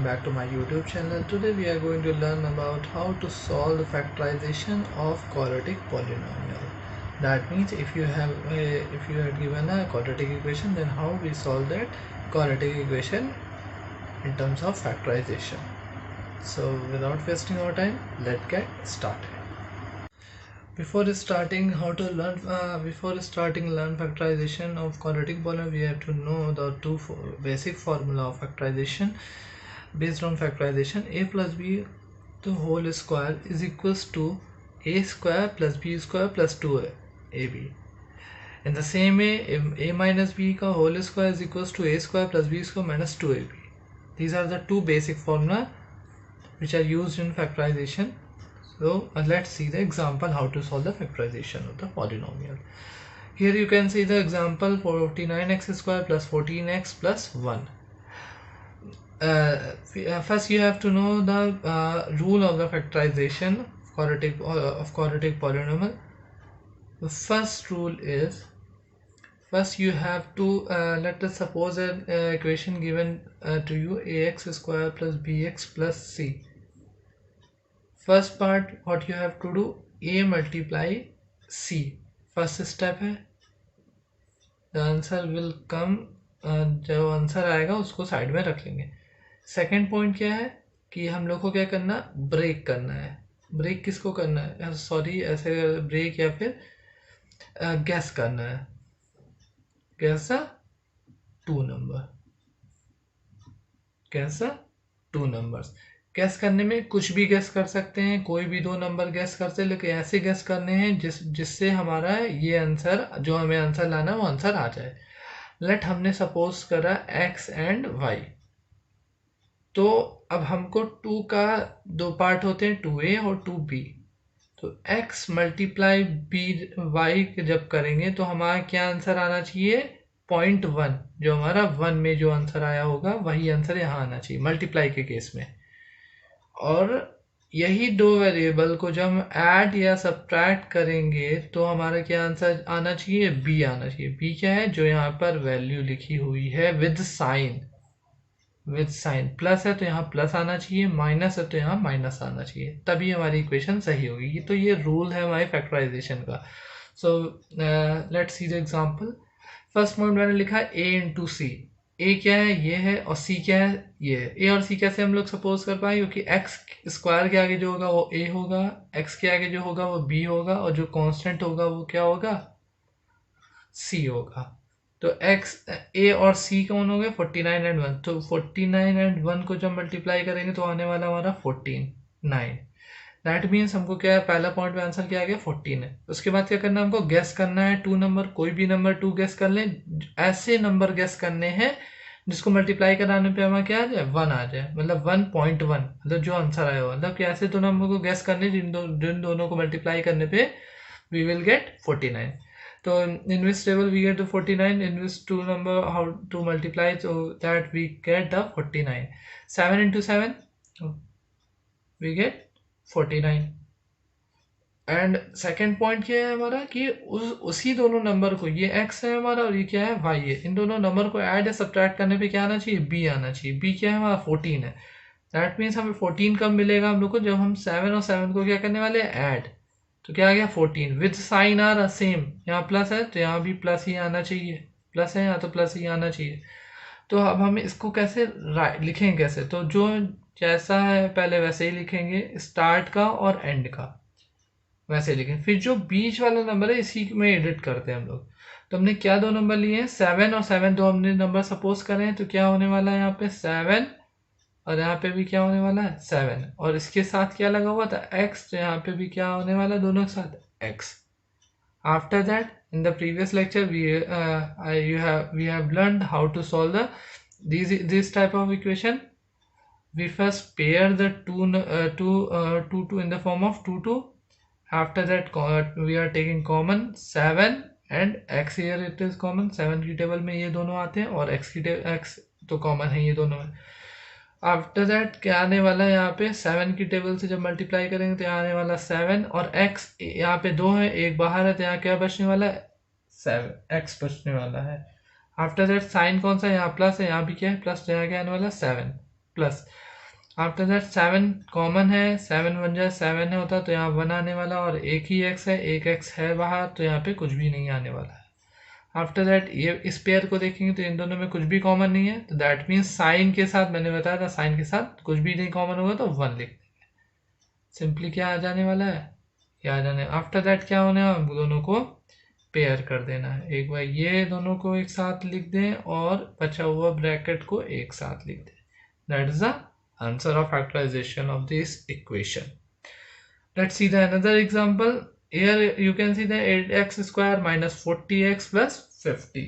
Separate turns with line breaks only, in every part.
back to my YouTube channel. Today we are going to learn about how to solve the factorization of quadratic polynomial. That means if you are given a quadratic equation, then how we solve that quadratic equation in terms of factorization. So without wasting our time, let's get started. Before starting learn factorization of quadratic polynomial, we have to know the two basic formula of factorization. Based on factorization, a plus b the whole square is equals to a square plus b square plus 2ab. In the same way, a minus b ka whole square is equals to a square plus b square minus 2ab. These are the two basic formula which are used in factorization. So let's see the example how to solve the factorization of the polynomial. Here you can see the example for 49x square plus 14x plus 1. First you have to know the rule of the factorization of quadratic polynomial. The first rule is, first you have to let us suppose an equation given to you, ax square plus bx plus c. First part, what you have to do, a multiply c. First step है, the answer will come, जो answer आएगा उसको side में रख लेंगे. Second point क्या है कि हम लोग को क्या करना, ब्रेक करना है. ब्रेक किसको करना है, सॉरी ऐसे ब्रेक या फिर गैस करना है. Gas two numbers. गैस करने में कुछ भी गैस कर सकते हैं, कोई भी दो नंबर गैस करते हैं, लेकिन ऐसे गैस करने हैं जिससे हमारा ये आंसर, जो हमें आंसर लाना है वो आंसर आ जाए. लेट हमने सपोज करा x एंड y. तो अब हमको 2 का दो पार्ट होते हैं, 2a और 2b. तो x मल्टीप्लाई y जब करेंगे तो हमारा क्या आंसर आना चाहिए, 0.1. जो हमारा 1 में जो आंसर आया होगा वही आंसर यहाँ आना चाहिए मल्टीप्लाई के केस में. और यही दो वेरिएबल को जब हम ऐड या सब्ट्रैक्ट करेंगे तो हमारा क्या आंसर आना चाहिए, b आना चाहिए. b क्या है, जो यहाँ पर वैल्यू लिखी हुई है विद साइन. प्लस है तो यहाँ प्लस आना चाहिए, माइनस है तो यहाँ माइनस आना चाहिए, तभी हमारी इक्वेशन सही होगी. तो ये रूल है हमारे फैक्टराइजेशन का. So let's see the example. First point मैंने लिखा है a इंटू सी. a क्या है, ये है, और c क्या है, ये है. a और c कैसे हम लोग सपोज कर पाए, क्योंकि x स्क्वायर के आगे जो होगा वो a होगा, x के आगे जो होगा वो b होगा, और जो कांस्टेंट होगा वो क्या होगा, c होगा. तो x a और c कौन हो गए, 49 एंड 1. तो 49 एंड 1 को जब मल्टीप्लाई करेंगे तो आने वाला हमारा 49. दैट मीन्स हमको क्या है, पहला पॉइंट में आंसर क्या आ गया, 14 है. उसके बाद क्या करना है, हमको गैस करना है 2 नंबर. कोई भी नंबर 2 गैस कर लें. ऐसे नंबर गैस करने हैं जिसको मल्टीप्लाई कराने पे हमारा क्या आ जाए, 1 आ जाए. मतलब 1.1, मतलब जो आंसर आया हो. मतलब कि ऐसे दो नंबर को गैस करने जिन दोनों को मल्टीप्लाई करने पे we will get 49. So in which table we get the 49, in which two number how to multiply, so that we get the 49. 7 into 7 we get 49. And second point क्या है हमारा कि उसी दोनों नंबर को, ये x है हमारा और ये क्या है, y है, इन दोनों नंबर को ऐड या सब्ट्रैक्ट करने पे क्या आना चाहिए, b आना चाहिए. b क्या है हमारा, 14 है. दैट मीन्स हमें 14 कब मिलेगा हम लोग को, जब हम 7 और 7 को क्या करने वाले हैं, ऐड. तो क्या आ गया, 14. विद साइन आ रहा सेम, यहाँ प्लस है तो यहाँ भी प्लस ही आना चाहिए, प्लस है यहाँ तो प्लस ही आना चाहिए. तो अब हम इसको कैसे लिखेंगे, कैसे, तो जो जैसा है पहले वैसे ही लिखेंगे, स्टार्ट का और एंड का वैसे लिखेंगे. फिर जो बीच वाला नंबर है इसी में एडिट करते हैं हम लोग. तो हमने क्या दो नंबर लिए हैं, 7 और 7, दो हमने नंबर सपोज करें, तो क्या होने वाला है यहाँ पे 7, और यहाँ पे भी क्या होने वाला है 7, और इसके साथ क्या लगा हुआ था x, तो यहाँ पे भी क्या होने वाला है दोनों के साथ x. After that in the previous lecture we have learned how to solve this type of equation. We first pair the two in the form of 2. After that we are taking common 7 and x. here it is common, 7 की table में ये दोनों आते हैं और x तो common है ये दोनों में. आफ्टर दैट क्या आने वाला है, यहाँ पे 7 की टेबल से जब मल्टीप्लाई करेंगे तो यहाँ आने वाला 7, और x यहाँ पे 2 है, एक बाहर है, तो यहाँ क्या बचने वाला है, 7x बचने वाला है. आफ्टर दैट साइन कौन सा, यहाँ प्लस है, यहाँ भी क्या है प्लस, तो यहाँ क्या आने वाला 7 प्लस. आफ्टर दैट 7 कॉमन है, 7 बन जाए 7 है होता तो यहाँ 1 आने वाला, और एक ही x है, एक x है बाहर तो यहाँ पे कुछ भी नहीं आने वाला है। आफ्टर दैट ये इस पेयर को देखेंगे तो इन दोनों में कुछ भी कॉमन नहीं है, तो दैट मीन्स साइन के साथ, मैंने बताया था साइन के साथ कुछ भी नहीं कॉमन होगा तो 1 लिख देंगे। सिंपली क्या आ जाने वाला है, ये आ जाने। आफ्टर दैट क्या होने वाला, हम दोनों को पेयर कर देना है। एक बार ये दोनों को एक साथ लिख दें और बचा हुआ ब्रैकेट को एक साथ लिख दें। That is the answer of factorization of this equation. Let's see the another example. Here you can see the 8x square minus 40x plus 50.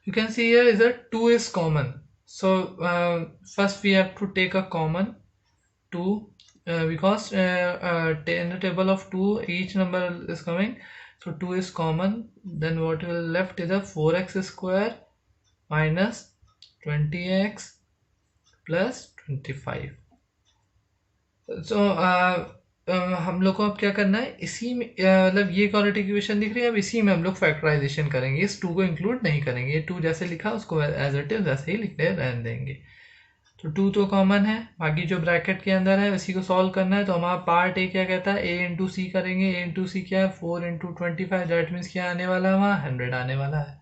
You can see here is that 2 is common. So first we have to take a common 2 because in the table of 2 each number is coming. So 2 is common. Then what will left is a 4x square minus 20x plus 25. So हम लोग को अब क्या करना है, इसी में मतलब ये क्वाड्रेटिक इक्वेशन दिख रही है, अब इसी में हम लोग फैक्टराइजेशन करेंगे, इस 2 को इंक्लूड नहीं करेंगे। ये 2 जैसे लिखा उसको एज इट इज वैसे ही लिखते रहने देंगे। तो 2 तो कॉमन है, बाकी जो ब्रैकेट के अंदर है उसी को सॉल्व करना है। तो हमारा पार्ट ए क्या कहता है, ए इंटू सी करेंगे। ए इंटू सी क्या है, 4 इंटू 25, दैट मीन्स क्या आने वाला है, वहाँ 100 आने वाला है।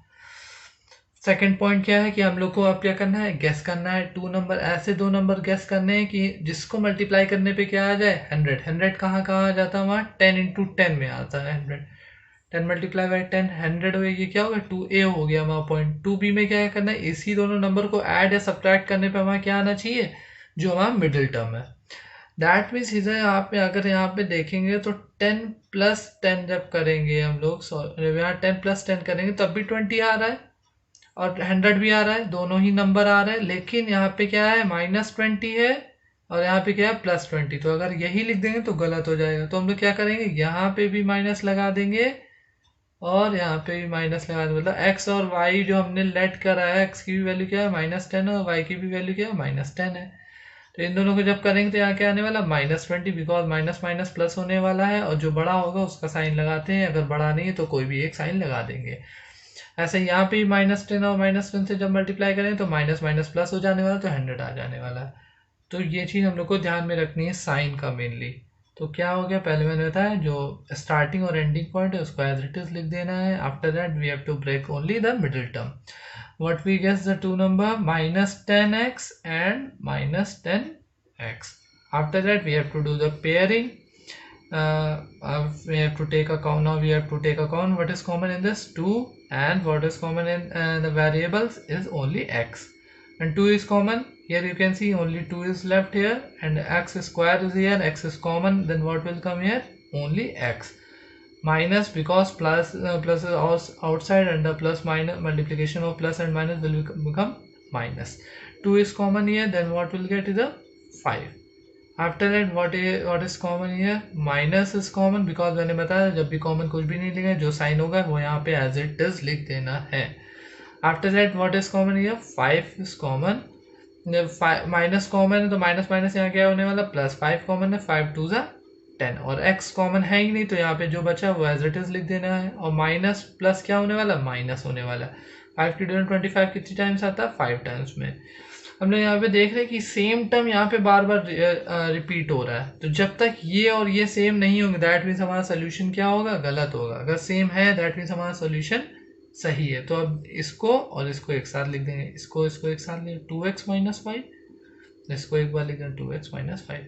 सेकंड पॉइंट क्या है कि हम लोग को अब क्या करना है, गेस करना है। 2 नंबर, ऐसे 2 नंबर गेस करने हैं कि जिसको मल्टीप्लाई करने पे क्या आ जाए, 100। 100 कहाँ आ जाता है, वहाँ 10 इंटू 10 में आता है 100। 10 मल्टीप्लाई बाई 10 100 हो, ये क्या होगा 2a हो गया हमारा पॉइंट। 2b में क्या करना है, इसी दोनों नंबर को ऐड या सब्ट्रैक्ट करने पे हमारा क्या आना चाहिए, जो हमारा मिडिल टर्म है। दैट मीन्स इधर यहाँ पे अगर यहाँ पे देखेंगे तो 10 प्लस 10 जब करेंगे हम लोग, यहाँ 10 प्लस 10 करेंगे तब भी 20 आ रहा है और 100 भी आ रहा है, दोनों ही नंबर आ रहे हैं। लेकिन यहाँ पे क्या है, -20 है और यहाँ पे क्या है +20। तो अगर यही लिख देंगे तो गलत हो जाएगा। तो हम लोग क्या करेंगे, यहाँ पे भी माइनस लगा देंगे और यहाँ पे भी माइनस लगा देंगे। मतलब x और y जो हमने लेट करा है, x की भी वैल्यू क्या है -10 और y की भी वैल्यू क्या है -10 है। तो इन दोनों को जब करेंगे तो यहाँ क्या आने वाला, -20, बिकॉज माइनस माइनस प्लस होने वाला है और जो बड़ा होगा उसका साइन लगाते हैं, अगर बड़ा नहीं है तो कोई भी एक साइन लगा देंगे। ऐसे यहाँ पे -10 और -10 से जब मल्टीप्लाई करें तो माइनस माइनस प्लस हो जाने वाला, तो 100 आ जाने वाला है। तो ये चीज़ हम लोग को ध्यान में रखनी है साइन का मेनली। तो क्या हो गया, पहले मैंने बताया जो स्टार्टिंग और एंडिंग पॉइंट है उसको एज इट इज लिख देना है। After that we have to break only the middle term. What we guess the 2 number -10x and -10x। After that we have to do the pairing. We have to take account. Now we have to take account what is common in this 2, and what is common in the variables is only x, and 2 is common. Here you can see only 2 is left here, and x square is here, x is common. Then what will come here, only x. Minus, because plus is outside, and the plus minus multiplication of plus and minus will become minus. 2 is common here, then what will get is a 5. After that what is common here, minus is common, because मैंने बताया जब भी common कुछ भी नहीं लिखा, जो sign होगा वो यहाँ पे एज इट इज लिख देना है। After that what is common here, 5 is common, minus common है तो माइनस माइनस यहाँ क्या होने वाला, +5 कॉमन है, 5 2 ज़ा 10, और x कॉमन है ही नहीं तो यहाँ पे जो बचा वो एज इट इज लिख देना है। और माइनस प्लस क्या होने वाला, माइनस होने वाला। 5 की डिविजन 25 कितनी टाइम्स आता है, 5 टाइम्स में। हम लोग यहाँ पे देख रहे हैं कि सेम टर्म यहाँ पे बार बार रिपीट हो रहा है, तो जब तक ये और ये सेम नहीं होंगे दैट मीन्स हमारा सोल्यूशन क्या होगा, गलत होगा। अगर सेम है दैट मीन्स हमारा सोल्यूशन सही है। तो अब इसको और इसको एक साथ लिख देंगे, इसको एक साथ लिख 2x - 5, इसको एक बार लिख देंगे 2x - 5।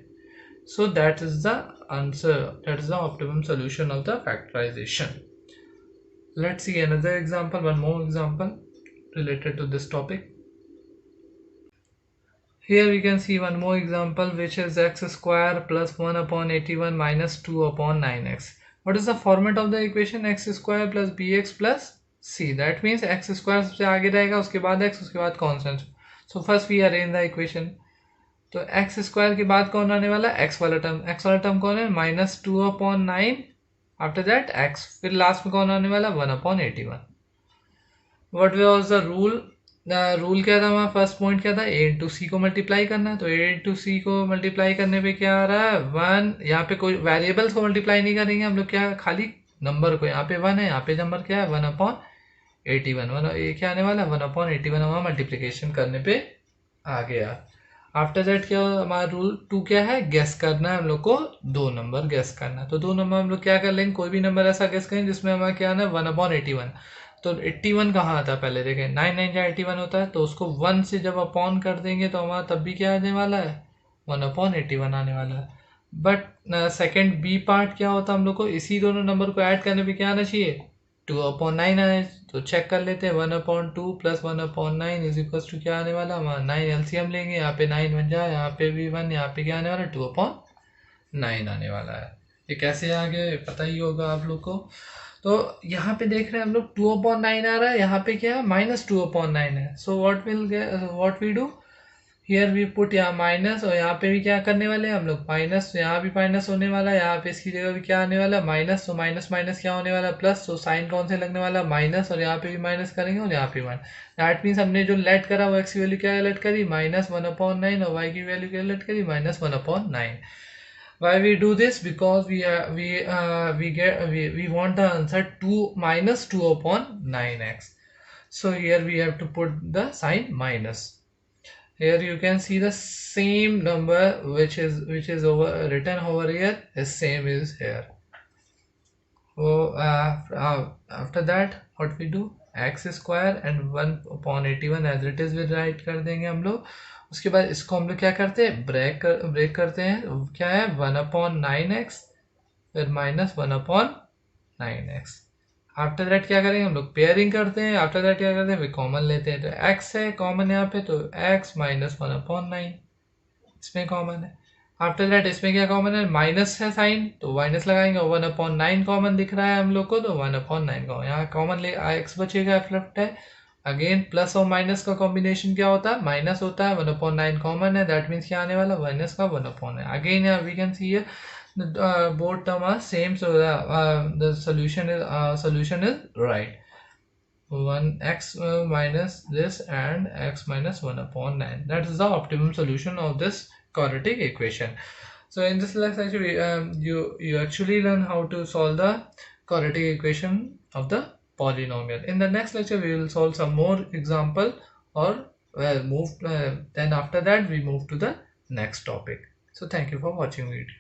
So that is the answer, that is the optimum solution of the factorization. Let's see another example, one more example related to this topic. Here we can see one more example, which is x square plus 1 upon 81 minus 2 upon 9x. What is the format of the equation, x square plus bx plus c? That means x square सबसे आगे रहेगा, उसके बाद x, उसके बाद constant. So first we arrange the equation. तो x square के बाद कौन आने वाला, x वाला टर्म कौन है, -2 upon 9, after that x, फिर लास्ट में कौन आने वाला, 1 upon 81. What was the rule? Rule क्या था हमारा, फर्स्ट पॉइंट क्या था, a इंटू सी को मल्टीप्लाई करना। तो a इंटू सी को मल्टीप्लाई करने पे क्या आ रहा है, 1। यहाँ पे कोई वेरिएबल्स को मल्टीप्लाई नहीं करेंगे हम लोग, क्या खाली नंबर को, यहाँ पे 1 है, यहाँ पे नंबर क्या है 1 upon 81। ये क्या आने वाला, 1 upon 81 हमारा मल्टीप्लीकेशन करने पे आ गया। आफ्टर दैट क्या हमारा रूल 2 क्या है, गेस करना है हम लोग को, 2 नंबर गेस करना है। तो 2 नंबर हम लोग क्या कर लेंगे, कोई भी नंबर ऐसा गेस करेंगे जिसमें हमारा क्या आना है 1/81। तो 81 कहाँ आता है पहले देखें, 9 9 जा 81 होता है, तो उसको 1 से जब अपॉन कर देंगे तो हमारा तब भी क्या आने वाला है 1/81 आने वाला है। बट सेकेंड बी पार्ट क्या होता है, हम लोग को इसी दोनों नंबर को ऐड करने पे क्या आना चाहिए 2/9 आए। तो चेक कर लेते हैं 1/2 प्लस 1/9 इज इक्वल टू क्या आने वाला हमारा 9 एलसीएम लेंगे, यहाँ पे 9 बन जाए, यहाँ पे भी 1, यहाँ पे क्या आने वाला 2/9 आने वाला है। ये कैसे आगे पता ही होगा आप लोग को। तो यहाँ पे देख रहे हैं हम लोग 2/9 आ रहा है, यहाँ पे क्या है -2/9 है। So what we do here we put यहाँ माइनस, और यहाँ पे भी क्या करने वाले हैं हम लोग माइनस, तो यहाँ भी माइनस होने वाला है, यहाँ पे इसकी जगह भी क्या आने वाला है माइनस, तो माइनस माइनस क्या होने वाला है प्लस, तो साइन कौन से लगने वाला है माइनस, और यहाँ पे भी माइनस करेंगे और यहाँ पे माइनस। दैट मीन्स हमने जो लेट करा वो एक्स की वैल्यू क्या लेट करी -1/9 और वाई की वैल्यू क्या लेट करी -1/9। Why we do this? Because we want the answer 2 minus 2/9x. So here we have to put the sign minus. Here you can see the same number which is over written over here is same is here. So after that what we do, x square and 1/81 as it is we write कर देंगे हम लोग। उसके बाद इसको हम लोग क्या करते हैं ब्रेक करते हैं, क्या है 1/9x फिर -1/9x। आफ्टर दैट क्या करेंगे हम लोग पेयरिंग करते हैं, आफ्टर दैट क्या करते हैं कॉमन लेते हैं, तो x है कॉमन यहाँ पे, तो x -1/9 इसमें कॉमन है। आफ्टर दैट इसमें क्या कॉमन है माइनस है साइन, तो माइनस लगाएंगे, 1/9 कॉमन दिख रहा है हम लोग को, तो 1/9 का यहाँ कॉमन ले x बचेगा, f लेफ्ट है। अगेन प्लस और माइनस का कॉम्बिनेशन क्या होता है माइनस होता है, 1/9 कॉमन है, दैट मीन्स क्या आने वाला माइनस का 1/9। अगेन यहाँ we can see here both term are same, so the solution is right, 1x minus this and x minus 1/9, that is the optimum solution of this quadratic equation. So in this lecture you actually learn how to solve the quadratic equation of the polynomial. In the next lecture we will solve some more example, or then after that we move to the next topic. So thank you for watching video.